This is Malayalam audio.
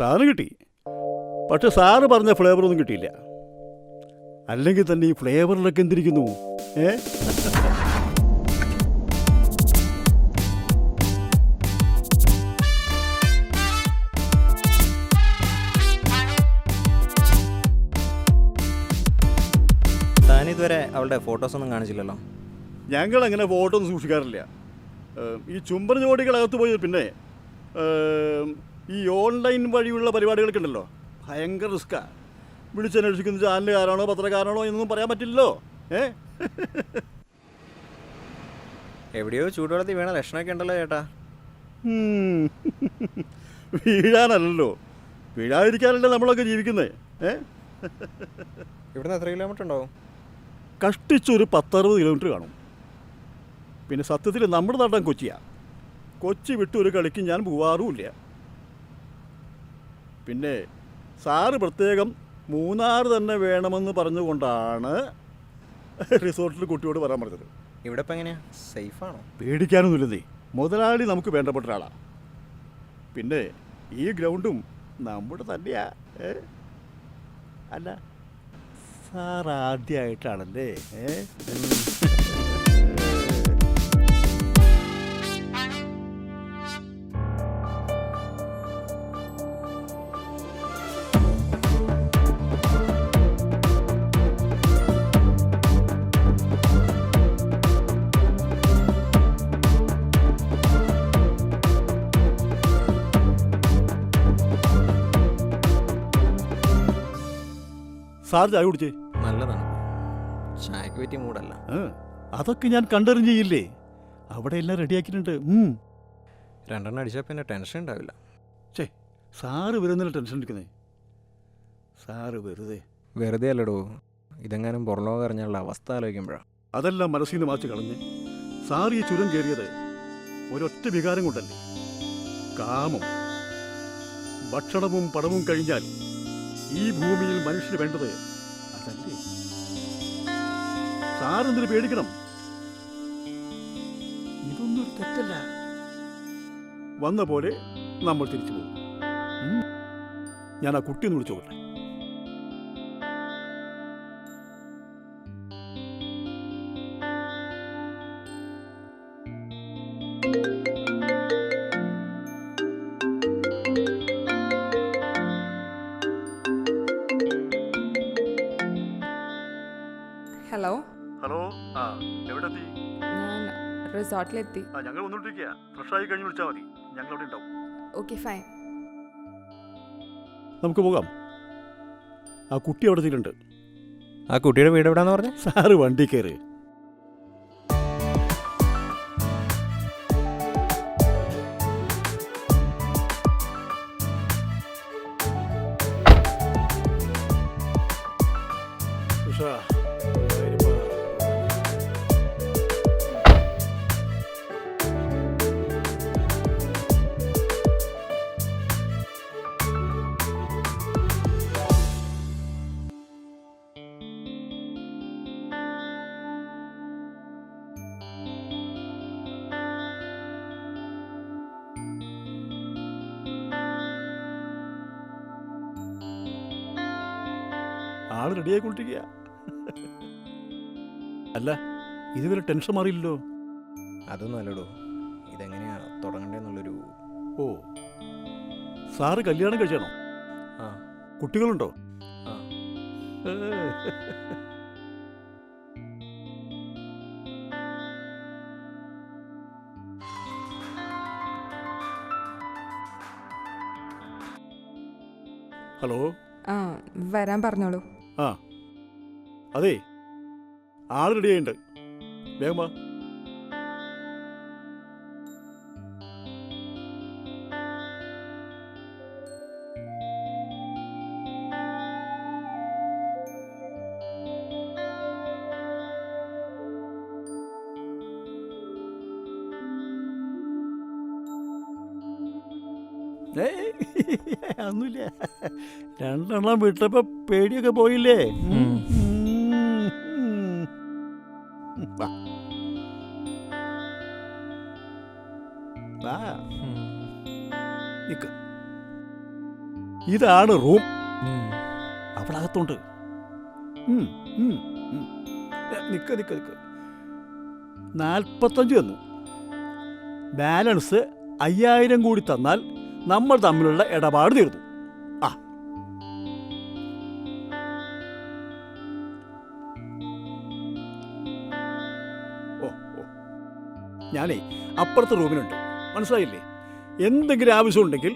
സാധനം കിട്ടി, പക്ഷെ സാറ് പറഞ്ഞ ഫ്ലേവറൊന്നും കിട്ടിയില്ല. അല്ലെങ്കിൽ തന്നെ ഈ ഫ്ലേവറിലൊക്കെ എന്തിരിക്കുന്നു? താനിതുവരെ അവളുടെ ഫോട്ടോസൊന്നും കാണിച്ചില്ലല്ലോ. ഞങ്ങൾ അങ്ങനെ ഫോട്ടോ ഒന്നും സൂക്ഷിക്കാറില്ല. ഈ ചുംബന ജോഡികളകത്ത് പോയി പിന്നെ ഈ ഓൺലൈൻ വഴിയുള്ള പരിപാടികളൊക്കെ ഉണ്ടല്ലോ, ഭയങ്കര റിസ്ക്കാണ്. വിളിച്ചന്വേഷിക്കുന്ന ചാനലുകാരാണോ പത്രക്കാരാണോ എന്നൊന്നും പറയാൻ പറ്റില്ലല്ലോ. എവിടെയോ ചൂടുവെള്ളത്തിൽ വീണ ലക്ഷണമൊക്കെ ഉണ്ടല്ലോ ചേട്ടാ. വീഴാനല്ലല്ലോ, വീഴാതിരിക്കാനല്ലേ നമ്മളൊക്കെ ജീവിക്കുന്നത്. ഇവിടുന്ന് എത്ര കിലോമീറ്റർ ഉണ്ടാവും? കഷ്ടിച്ചൊരു 10-60 കിലോമീറ്റർ കാണും. പിന്നെ സത്യത്തിൽ നമ്മുടെ നാട്ടം കൊച്ചിയാണ്. കൊച്ചി വിട്ട് ഒരു കളിക്ക് ഞാൻ പോവാറുമില്ല. പിന്നെ സാറ് പ്രത്യേകം മൂന്നാർ തന്നെ വേണമെന്ന് പറഞ്ഞുകൊണ്ടാണ് റിസോർട്ടിൽ കുട്ടിയോട് പറയാൻ പറഞ്ഞത്. ഇവിടെ ഇപ്പം എങ്ങനെയാ, സേഫാണോ? പേടിക്കാനൊന്നുമില്ലെന്നേ, മുതലാളി നമുക്ക് വേണ്ടപ്പെട്ട ഒരാളാണ്. പിന്നെ ഈ ഗ്രൗണ്ടും നമ്മുടെ തന്നെയാ. അല്ല, സാർ ആദ്യമായിട്ടാണല്ലേ? സാർ ചായ കുടിച്ചേ? നല്ലതാണ്, ചായക്ക് പറ്റിയ മൂടല്ല. അതൊക്കെ ഞാൻ കണ്ടറിഞ്ഞ് ചെയ്യില്ലേ, അവിടെ എല്ലാം റെഡിയാക്കിയിട്ടുണ്ട്. 2 അടിച്ചാൽ പിന്നെ ടെൻഷൻ ഉണ്ടാവില്ല. സാറ് വരുന്നതിന് ടെൻഷൻ എടുക്കുന്നേ. സാറ് വെറുതെ അല്ലടോ, ഇതെങ്ങാനും പുറലോകം അറിഞ്ഞുള്ള അവസ്ഥ ആലോചിക്കുമ്പോഴാണ്. അതെല്ലാം മനസ്സിൽ നിന്ന് മാച്ച് കളഞ്ഞ് സാർ ഈ ചുരം കയറിയത് ഒരൊറ്റ വികാരം കൊണ്ടല്ലേ, കാമം. ഭക്ഷണവും പണവും കഴിഞ്ഞാൽ ഈ ഭൂമിയിൽ മനുഷ്യന് വേണ്ടത് അതല്ലേ. സാറെന്തിന് പേടിക്കണം? ഇതൊന്നും ഒരു തെറ്റല്ല. വന്ന പോലെ നമ്മൾ തിരിച്ചു പോകും. ഞാൻ ആ കുട്ടിയൊന്ന് വിളിച്ചോട്ടെ. ഹലോ. എവിടെത്തി? ഞാൻ റിസോർട്ടിലെത്തി. ഞങ്ങൾ വന്നോണ്ടിരിക്കുക. ഫ്രഷായി കഴിഞ്ഞ് വിളിച്ചാൽ മതി, ഞങ്ങൾ അവിടെ ഉണ്ടാവും. Okay, fine. നമുക്ക് പോകാം. ആ കുട്ടി അവിടെ എത്തിയിട്ടുണ്ട്. ആ കുട്ടിയുടെ വീട് എവിടെയാണെന്ന് പറഞ്ഞു? സാറ് വണ്ടി കയറി. ആള് റെഡിയായിക്കൊണ്ടിരിക്കുക. അല്ല, ഇതുവരെ ടെൻഷൻ മാറിയില്ലല്ലോ. അതൊന്നും അല്ലടോ, ഇതെങ്ങനെയാ തുടങ്ങണ്ടേന്നുള്ളൊരു. ഓ, സാറ് കല്യാണം കഴിച്ചാണോ? ആ. കുട്ടികളുണ്ടോ? ആ. ഹലോ. വരാൻ പറഞ്ഞോളൂ. അതെ, ആള് റെഡിയായിട്ടുണ്ട്. വേഗം വാ. ഒന്നുമില്ല, 2 എണ്ണം വിട്ടപ്പോ പേടിയൊക്കെ പോയില്ലേ? നിക്ക. ഇതാണ് റൂം. അവളകത്തുണ്ട്. നിക്ക് 45 തന്നു. ബാലൻസ് 5000 കൂടി തന്നാൽ നമ്മൾ തമ്മിലുള്ള ഇടപാട് തീർന്നു. ആ ഓ ഓ ഞാനേ അപ്പുറത്തെ റൂമിലുണ്ട്, മനസ്സിലായില്ലേ? എന്തെങ്കിലും ആവശ്യമുണ്ടെങ്കിൽ